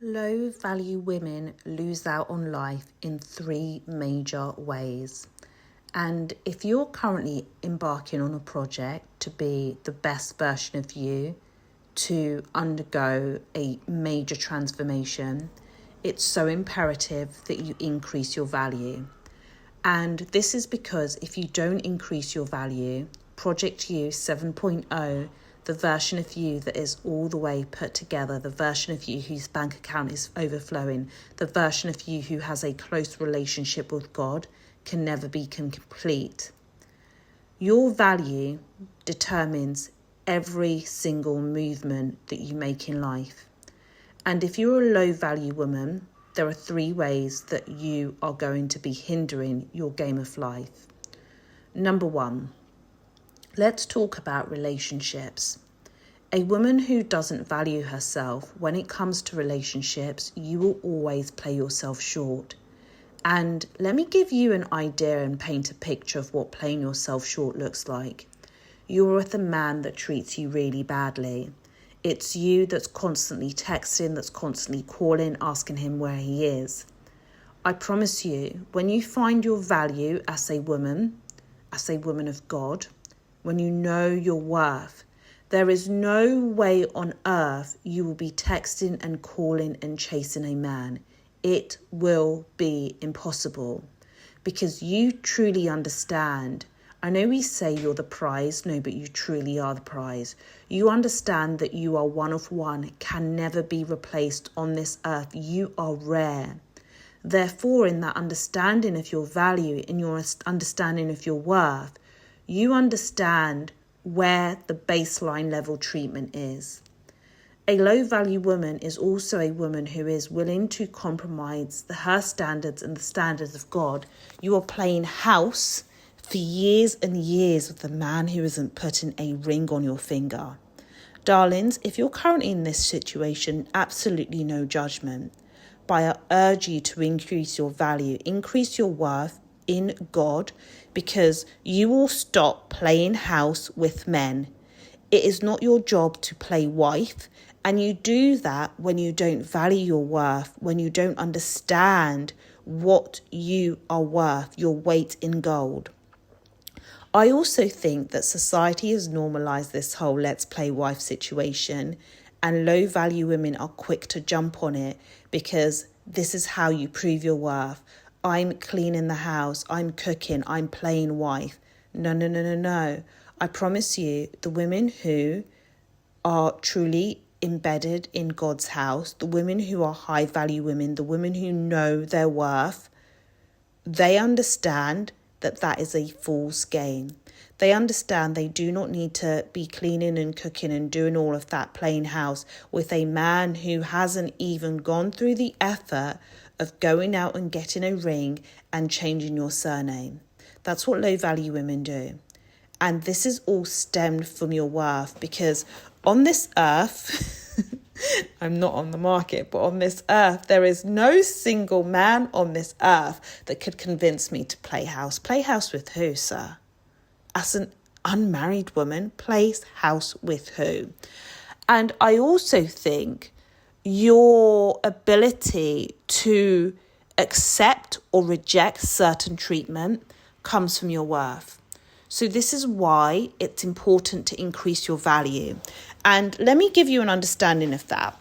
Low value women lose out on life in three major ways. And if you're currently embarking on a project to be the best version of you, to undergo a major transformation, it's so imperative that you increase your value. And this is because if you don't increase your value, Project You 7.0, the version of you that is all the way put together, the version of you whose bank account is overflowing, the version of you who has a close relationship with God, can never be complete. Your value determines every single movement that you make in life. And if you're a low value woman, there are three ways that you are going to be hindering your game of life. Number one, let's talk about relationships. A woman who doesn't value herself, when it comes to relationships, you will always play yourself short. And let me give you an idea and paint a picture of what playing yourself short looks like. You're with a man that treats you really badly. It's you that's constantly texting, that's constantly calling, asking him where he is. I promise you, when you find your value as a woman of God, when you know your worth, there is no way on earth you will be texting and calling and chasing a man. It will be impossible because you truly understand. I know we say you're the prize, no, but you truly are the prize. You understand that you are one of one, can never be replaced on this earth. You are rare. Therefore, in that understanding of your value, in your understanding of your worth, you understand where the baseline level treatment is. A low value woman is also a woman who is willing to compromise her standards and the standards of God. You are playing house for years and years with a man who isn't putting a ring on your finger. Darlings, if you're currently in this situation, absolutely no judgment. But I urge you to increase your value, increase your worth in God, because you will stop playing house with men. It is not your job to play wife, and you do that when you don't value your worth, when you don't understand what you are worth, your weight in gold. I also think that society has normalised this whole let's play wife situation, and low value women are quick to jump on it because this is how you prove your worth. I'm cleaning the house, I'm cooking, I'm playing wife. No. I promise you, the women who are truly embedded in God's house, the women who are high value women, the women who know their worth, they understand that that is a fool's game. They understand they do not need to be cleaning and cooking and doing all of that playing house with a man who hasn't even gone through the effort of going out and getting a ring and changing your surname. That's what low value women do. And this is all stemmed from your worth, because on this earth, I'm not on the market, but on this earth, there is no single man on this earth that could convince me to play house. Play house with who, sir? As an unmarried woman, play house with who? And I also think your ability to accept or reject certain treatment comes from your worth. So this is why it's important to increase your value. And let me give you an understanding of that.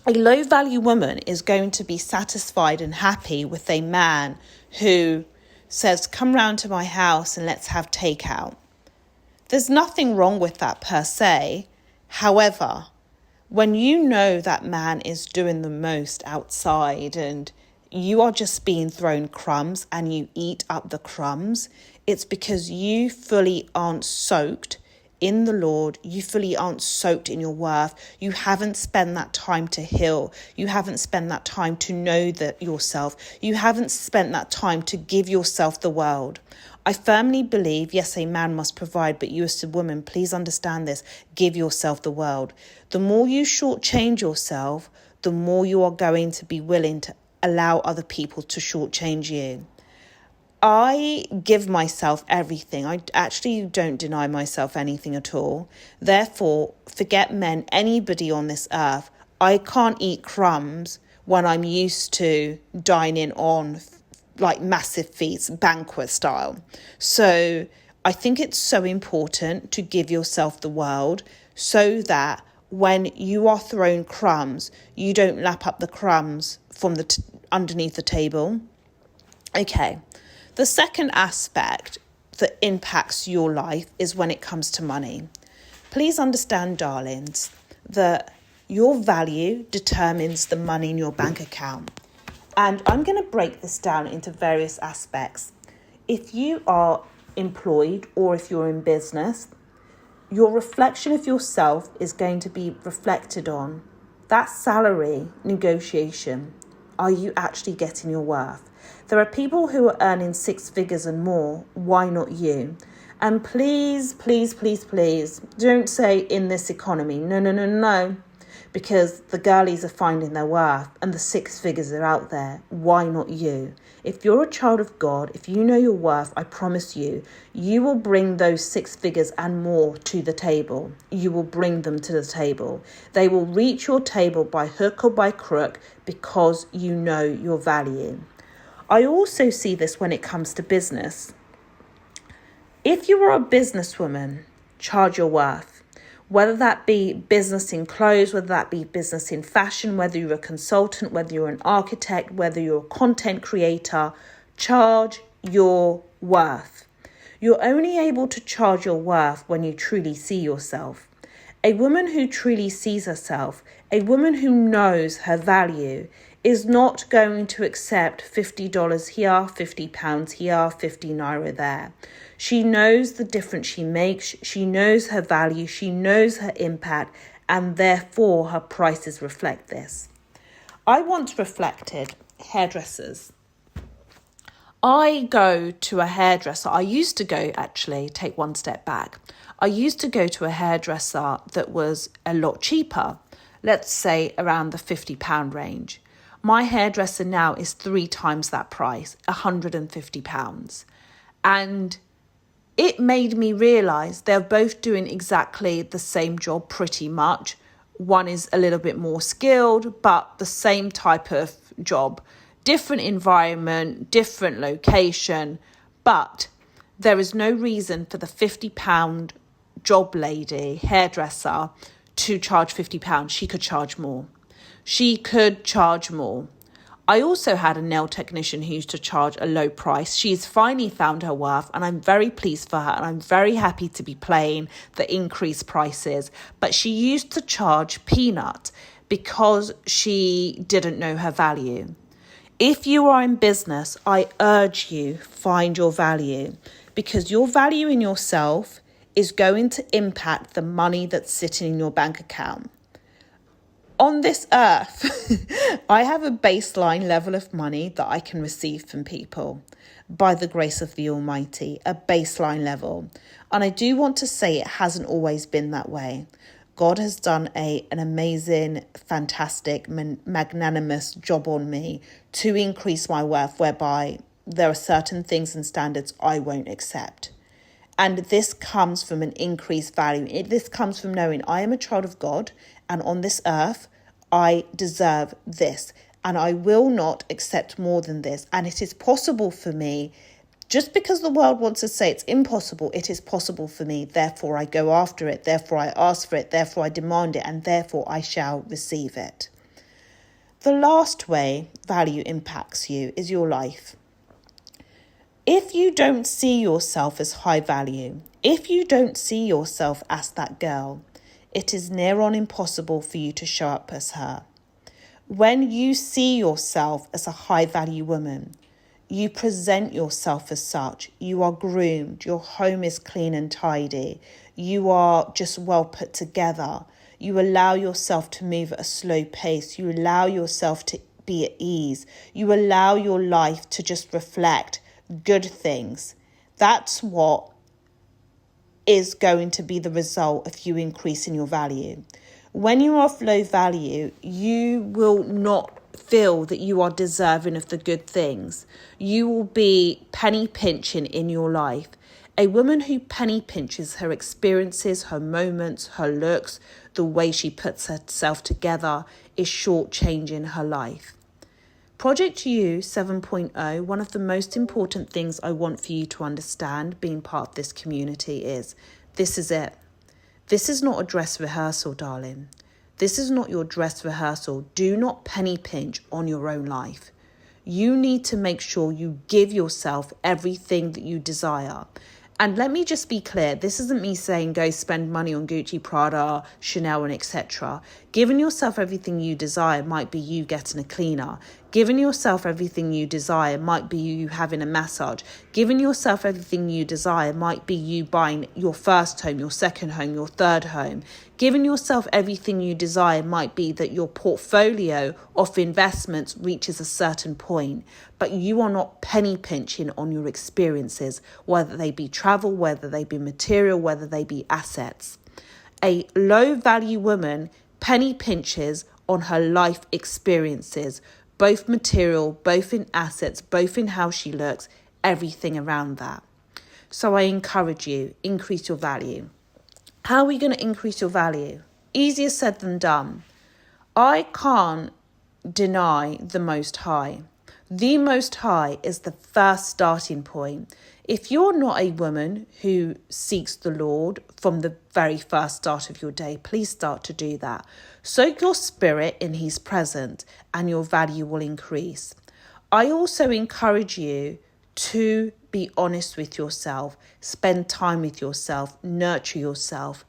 A low value woman is going to be satisfied and happy with a man who says, come round to my house and let's have takeout. There's nothing wrong with that per se. However, when you know that man is doing the most outside and you are just being thrown crumbs and you eat up the crumbs, it's because you fully aren't soaked in the Lord. You fully aren't soaked in your worth. You haven't spent that time to heal. You haven't spent that time to know that yourself. You haven't spent that time to give yourself the world. I firmly believe, yes, a man must provide, but you as a woman, please understand this, give yourself the world. The more you shortchange yourself, the more you are going to be willing to allow other people to shortchange you. I give myself everything. I actually don't deny myself anything at all. Therefore, forget men, anybody on this earth. I can't eat crumbs when I'm used to dining on like massive feasts, banquet style. So I think it's so important to give yourself the world so that when you are thrown crumbs, you don't lap up the crumbs from the underneath the table. Okay, the second aspect that impacts your life is when it comes to money. Please understand, darlings, that your value determines the money in your bank account. And I'm going to break this down into various aspects. If you are employed or if you're in business, your reflection of yourself is going to be reflected on that salary negotiation. Are you actually getting your worth? There are people who are earning 6 figures and more. Why not you? And please, please, please, please don't say in this economy. No. Because the girlies are finding their worth and the 6 figures are out there. Why not you? If you're a child of God, if you know your worth, I promise you, you will bring those 6 figures and more to the table. You will bring them to the table. They will reach your table by hook or by crook because you know your value. I also see this when it comes to business. If you are a businesswoman, charge your worth. Whether that be business in clothes, whether that be business in fashion, whether you're a consultant, whether you're an architect, whether you're a content creator, charge your worth. You're only able to charge your worth when you truly see yourself. A woman who truly sees herself, a woman who knows her value, is not going to accept $50 here, £50 here, 50 naira there. She knows the difference she makes, she knows her value, she knows her impact, and therefore her prices reflect this. I once reflected hairdressers. I go to a hairdresser. I used to go, actually, take one step back. I used to go to a hairdresser that was a lot cheaper, let's say around the £50 range. My hairdresser now is 3 times that price, £150. And it made me realise they're both doing exactly the same job pretty much. One is a little bit more skilled, but the same type of job. Different environment, different location, but there is no reason for the £50 job lady, hairdresser, to charge £50. She could charge more. I also had a nail technician who used to charge a low price. She's finally found her worth and I'm very pleased for her and I'm very happy to be paying the increased prices. But she used to charge peanut because she didn't know her value. If you are in business, I urge you, find your value because your value in yourself is going to impact the money that's sitting in your bank account. On this earth, I have a baseline level of money that I can receive from people by the grace of the Almighty, a baseline level. And I do want to say it hasn't always been that way. God has done an amazing, fantastic, magnanimous job on me to increase my worth, whereby there are certain things and standards I won't accept. And this comes from an increased value. This comes from knowing I am a child of God and on this earth, I deserve this and I will not accept more than this. And it is possible for me, just because the world wants to say it's impossible, it is possible for me. Therefore, I go after it. Therefore, I ask for it. Therefore, I demand it. And therefore, I shall receive it. The last way value impacts you is your life. If you don't see yourself as high value, if you don't see yourself as that girl, it is near on impossible for you to show up as her. When you see yourself as a high value woman, you present yourself as such. You are groomed. Your home is clean and tidy. You are just well put together. You allow yourself to move at a slow pace. You allow yourself to be at ease. You allow your life to just reflect good things. That's what is going to be the result of you increasing your value. When you are of low value, you will not feel that you are deserving of the good things. You will be penny pinching in your life. A woman who penny pinches her experiences, her moments, her looks, the way she puts herself together is shortchanging her life. Project You 7.0, one of the most important things I want for you to understand being part of this community is, this is it. This is not a dress rehearsal, darling. This is not your dress rehearsal. Do not penny pinch on your own life. You need to make sure you give yourself everything that you desire. And let me just be clear, this isn't me saying go spend money on Gucci, Prada, Chanel and etc. Giving yourself everything you desire might be you getting a cleaner. Giving yourself everything you desire might be you having a massage. Giving yourself everything you desire might be you buying your first home, your second home, your third home. Giving yourself everything you desire might be that your portfolio of investments reaches a certain point, but you are not penny pinching on your experiences, whether they be travel, whether they be material, whether they be assets. A low value woman penny pinches on her life experiences, both material, both in assets, both in how she looks, everything around that. So I encourage you, increase your value. How are we going to increase your value? Easier said than done. I can't deny the Most High. The Most High is the first starting point. If you're not a woman who seeks the Lord from the very first start of your day, please start to do that. Soak your spirit in His presence and your value will increase. I also encourage you to be honest with yourself, spend time with yourself, nurture yourself.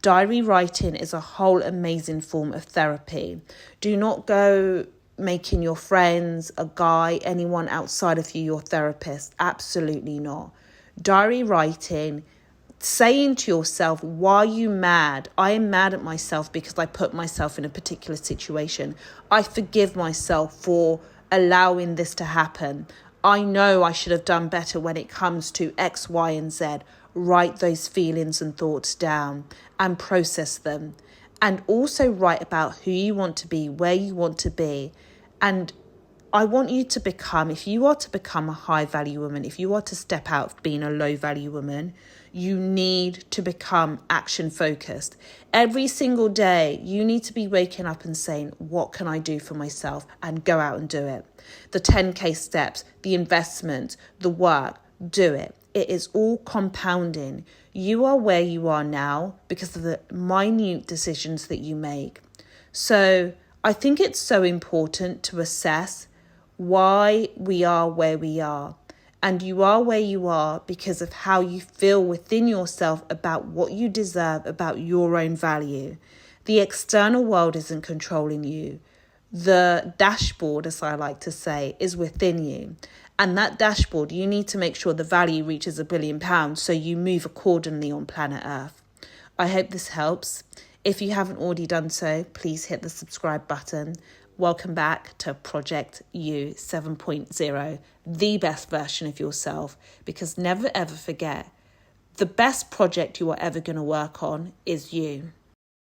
Diary writing is a whole amazing form of therapy. Do not go making your friends, a guy, anyone outside of you your therapist. Absolutely not. Diary writing, saying to yourself, why are you mad? I am mad at myself because I put myself in a particular situation. I forgive myself for allowing this to happen. I know I should have done better when it comes to X, Y, and Z. Write those feelings and thoughts down and process them. And also write about who you want to be, where you want to be. And I want you to become, if you are to become a high value woman, if you are to step out of being a low value woman, you need to become action focused. Every single day, you need to be waking up and saying, what can I do for myself? And go out and do it. The 10K steps, the investment, the work, do it. It is all compounding. You are where you are now because of the minute decisions that you make. So I think it's so important to assess why we are where we are. And you are where you are because of how you feel within yourself about what you deserve, about your own value. The external world isn't controlling you. The dashboard, as I like to say, is within you. And that dashboard, you need to make sure the value reaches £1 billion so you move accordingly on planet Earth. I hope this helps. If you haven't already done so, please hit the subscribe button. Welcome back to Project You 7.0, the best version of yourself. Because never ever forget, the best project you are ever going to work on is you.